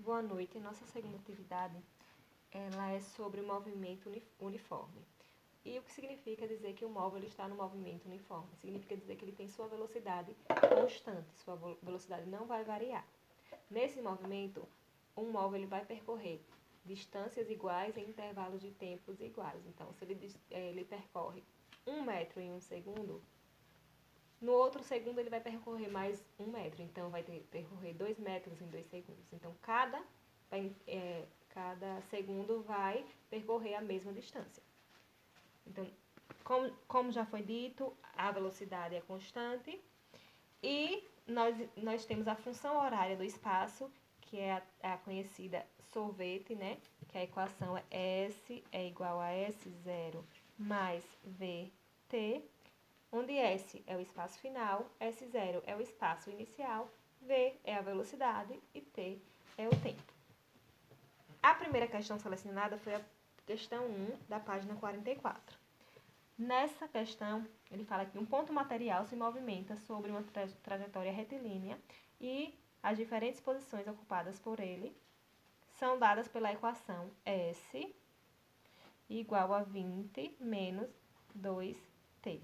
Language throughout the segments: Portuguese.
Boa noite. Nossa segunda atividade, ela é sobre o movimento uniforme. E o que significa dizer que o móvel está no movimento uniforme? Significa dizer que ele tem sua velocidade constante, sua velocidade não vai variar. Nesse movimento, um móvel ele vai percorrer distâncias iguais em intervalos de tempos iguais. Então, se ele percorre 1 metro em 1 segundo, no outro segundo ele vai percorrer mais 1 metro. Então, vai percorrer 2 metros em 2 segundos. Então, cada segundo vai percorrer a mesma distância. Então, como já foi dito, a velocidade é constante e nós temos a função horária do espaço, que é a conhecida sorvete, né? Que a equação é S é igual a S0 mais VT, onde S é o espaço final, S0 é o espaço inicial, V é a velocidade e T é o tempo. A primeira questão selecionada foi a questão 1 da página 44. Nessa questão, ele fala que um ponto material se movimenta sobre uma trajetória retilínea e as diferentes posições ocupadas por ele são dadas pela equação S igual a 20 menos 2T.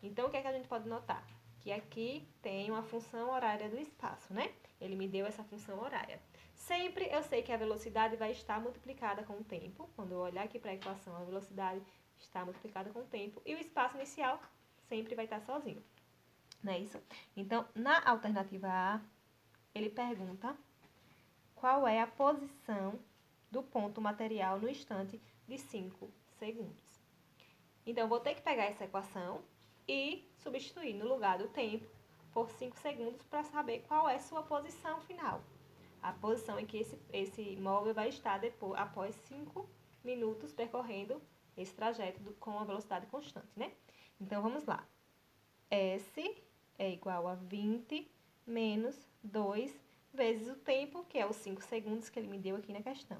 Então, o que é que a gente pode notar? Que aqui tem uma função horária do espaço, né? Ele me deu essa função horária. Sempre eu sei que a velocidade vai estar multiplicada com o tempo. Quando eu olhar aqui para a equação, a velocidade está multiplicada com o tempo. E o espaço inicial sempre vai estar sozinho. Não é isso? Então, na alternativa A, ele pergunta qual é a posição do ponto material no instante de 5 segundos. Então, vou ter que pegar essa equação e substituir no lugar do tempo por 5 segundos para saber qual é sua posição final. A posição em que esse móvel vai estar depois, após 5 minutos percorrendo esse trajeto com a velocidade constante, né? Então, vamos lá. S é igual a 20 menos 2 vezes o tempo, que é os 5 segundos que ele me deu aqui na questão.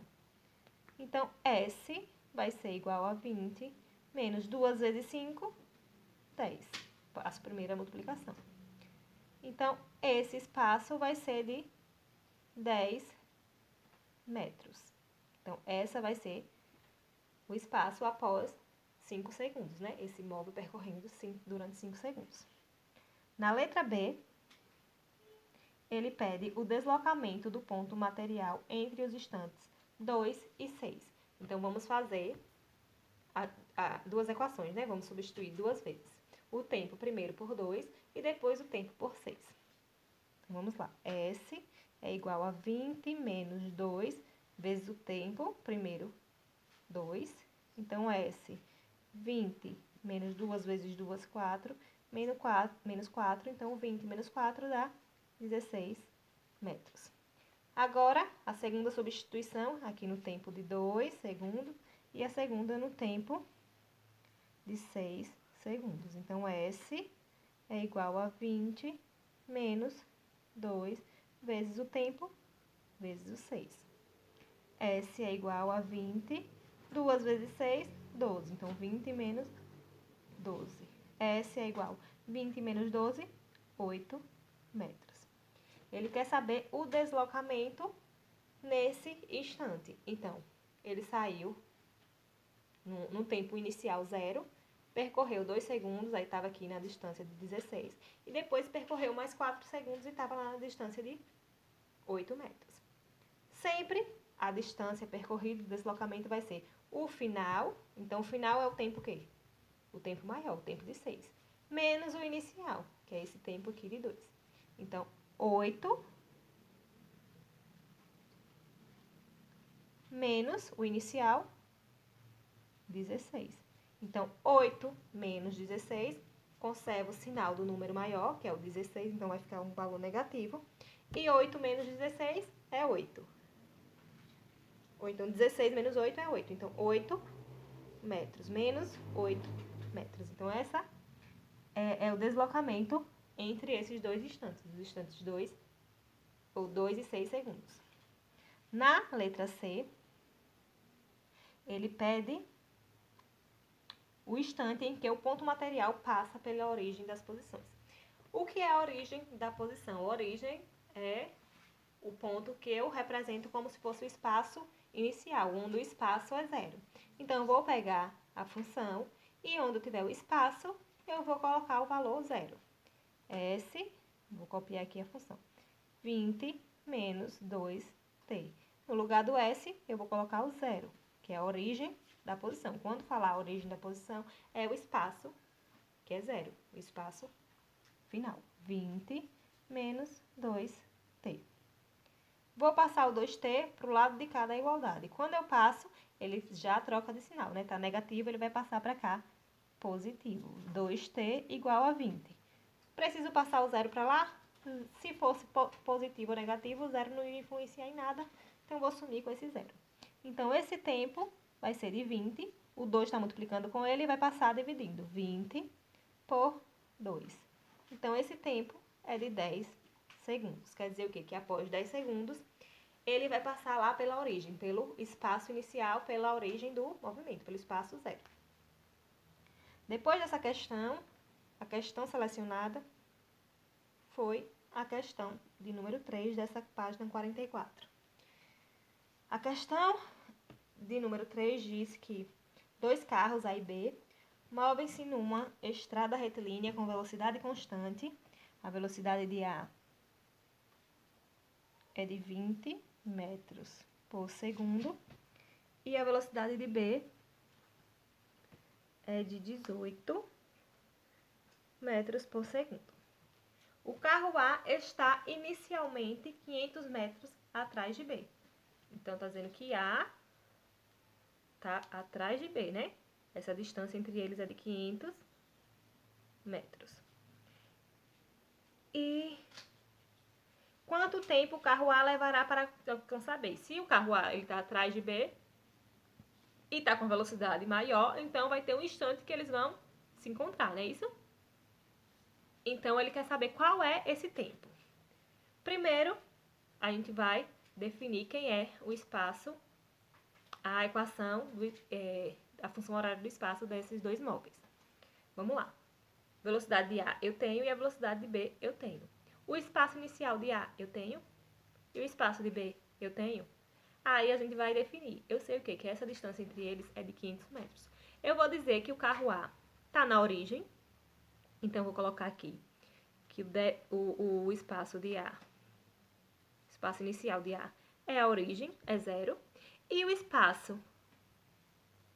Então, S vai ser igual a 20 menos 2 vezes 5, 10. Faço a primeira multiplicação. Então, esse espaço vai ser de 10 metros. Então, essa vai ser o espaço após 5 segundos, né? Esse móvel percorrendo durante 5 segundos. Na letra B, ele pede o deslocamento do ponto material entre os instantes 2 e 6. Então, vamos fazer duas equações, né? Vamos substituir duas vezes. O tempo primeiro por 2 e depois o tempo por 6. Então, vamos lá. S é igual a 20 menos 2 vezes o tempo, primeiro 2. Então, S, 20 menos 2 vezes 2, 4, menos 4. Então, 20 menos 4 dá 16 metros. Agora, a segunda substituição, aqui no tempo de 2 segundos, e a segunda no tempo de 6 segundos. Então, S é igual a 20 menos 2 vezes o tempo, vezes o 6. S é igual a 20, 2 vezes 6, 12. Então, 20 menos 12. S é igual a 20 menos 12, 8 metros. Ele quer saber o deslocamento nesse instante. Então, ele saiu no tempo inicial 0, percorreu 2 segundos, aí estava aqui na distância de 16, e depois percorreu mais 4 segundos e estava lá na distância de 8 metros. Sempre a distância percorrida, o deslocamento vai ser o final, então o final é o tempo o quê? O tempo maior, o tempo de 6, menos o inicial, que é esse tempo aqui de 2. Então, 8 menos o inicial, 16. Então, 8 menos 16, conserva o sinal do número maior, que é o 16, então vai ficar um valor negativo. E 8 menos 16 é 8. Ou então, 16 menos 8 é 8. Então, 8 metros menos 8 metros. Então, essa é o deslocamento entre esses dois instantes. Os instantes 2 ou 2 e 6 segundos. Na letra C, ele pede o instante em que o ponto material passa pela origem das posições. O que é a origem da posição? A origem é o ponto que eu represento como se fosse o espaço inicial, onde o espaço é zero. Então, eu vou pegar a função e onde eu tiver o espaço, eu vou colocar o valor zero. S, vou copiar aqui a função, 20 menos 2t. No lugar do S, eu vou colocar o zero, que é a origem da posição. Quando falar a origem da posição, é o espaço, que é zero, o espaço final. 20 menos 2t. Vou passar o 2t para o lado de cá da igualdade. Quando eu passo, ele já troca de sinal, né? Tá negativo, ele vai passar para cá, positivo. 2t igual a 20. Preciso passar o zero para lá? Se fosse positivo ou negativo, o zero não ia influenciar em nada, então eu vou sumir com esse zero. Então, esse tempo vai ser de 20, o 2 está multiplicando com ele e vai passar dividindo 20 por 2. Então, esse tempo é de 10 segundos. Quer dizer o quê? Que após 10 segundos, ele vai passar lá pela origem, pelo espaço inicial, pela origem do movimento, pelo espaço zero. Depois dessa questão, a questão selecionada foi a questão de número 3 dessa página 44. A questão de número 3 diz que dois carros A e B movem-se numa estrada retilínea com velocidade constante. A velocidade de A é de 20 metros por segundo e a velocidade de B é de 18 metros por segundo. O carro A está inicialmente 500 metros atrás de B. Então, está dizendo que A está atrás de B, né? Essa distância entre eles é de 500 metros. E quanto tempo o carro A levará para alcançar B? Se o carro A está atrás de B e está com velocidade maior, então vai ter um instante que eles vão se encontrar, não é isso? Então, ele quer saber qual é esse tempo. Primeiro, a gente vai definir quem é o espaço, a equação, a função horária do espaço desses dois móveis. Vamos lá. Velocidade de A eu tenho e a velocidade de B eu tenho. O espaço inicial de A eu tenho e o espaço de B eu tenho. Aí a gente vai definir. Eu sei o quê? Que essa distância entre eles é de 500 metros. Eu vou dizer que o carro A está na origem. Então, vou colocar aqui que o espaço de A, espaço inicial de A, é a origem, é zero. E o espaço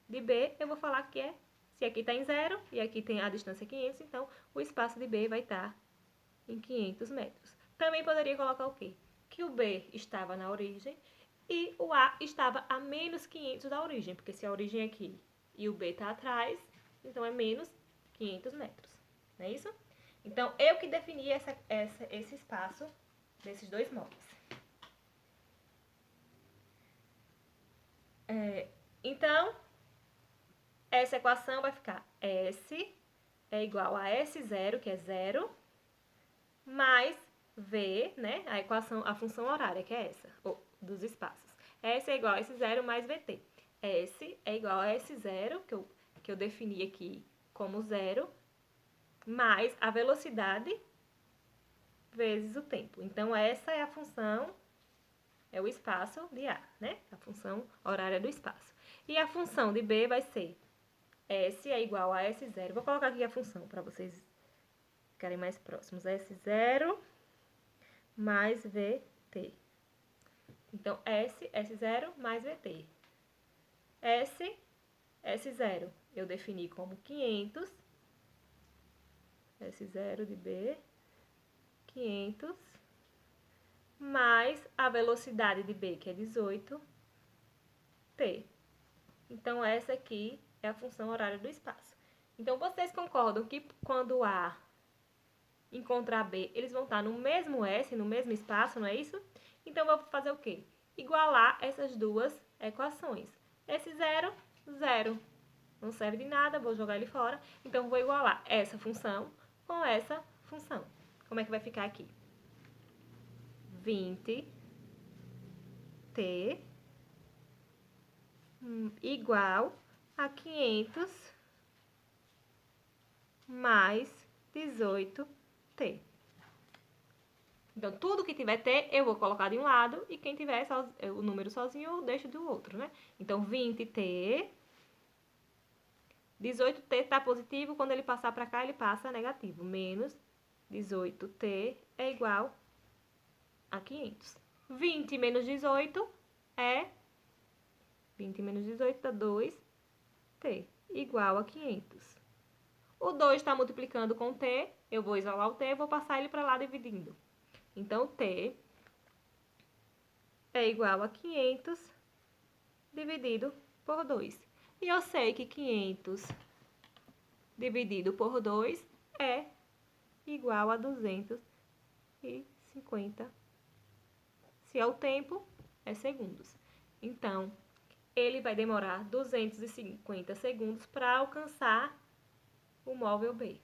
de B, eu vou falar que é, se aqui está em zero e aqui tem a distância 500, então o espaço de B vai estar em 500 metros. Também poderia colocar o quê? Que o B estava na origem e o A estava a menos 500 da origem, porque se a origem é aqui e o B está atrás, então é menos 500 metros. Não é isso? Então, eu que defini esse espaço desses dois móveis. Então, essa equação vai ficar S é igual a S0, que é zero, mais V, né? A equação, a função horária, que é essa, dos espaços. S é igual a S0 mais VT. S é igual a S0, que eu defini aqui como zero, mais a velocidade vezes o tempo. Então, essa é a função, é o espaço de A, né? A função horária do espaço. E a função de B vai ser S é igual a S0. Vou colocar aqui a função para vocês ficarem mais próximos. S0 mais VT. Então, S0 mais VT. S0 eu defini como 500. S0 de B, 500, mais a velocidade de B, que é 18, T. Então, essa aqui é a função horária do espaço. Então, vocês concordam que quando A encontrar B, eles vão estar no mesmo S, no mesmo espaço, não é isso? Então, eu vou fazer o quê? Igualar essas duas equações. S0, 0. Não serve de nada, vou jogar ele fora. Então, vou igualar essa função com essa função. Como é que vai ficar aqui? 20t igual a 500 mais 18t. Então, tudo que tiver T, eu vou colocar de um lado, e quem tiver o número sozinho, eu deixo do outro, né? Então, 20T, 18T está positivo, quando ele passar para cá, ele passa negativo. Menos 18T é igual a 500. 20 menos 18 é... 20 menos 18 dá 2T, igual a 500. O 2 está multiplicando com T, eu vou isolar o T e vou passar ele para lá dividindo. Então, T é igual a 500 dividido por 2. E eu sei que 500 dividido por 2 é igual a 250. Se é o tempo, é segundos. Então, ele vai demorar 250 segundos para alcançar o móvel B.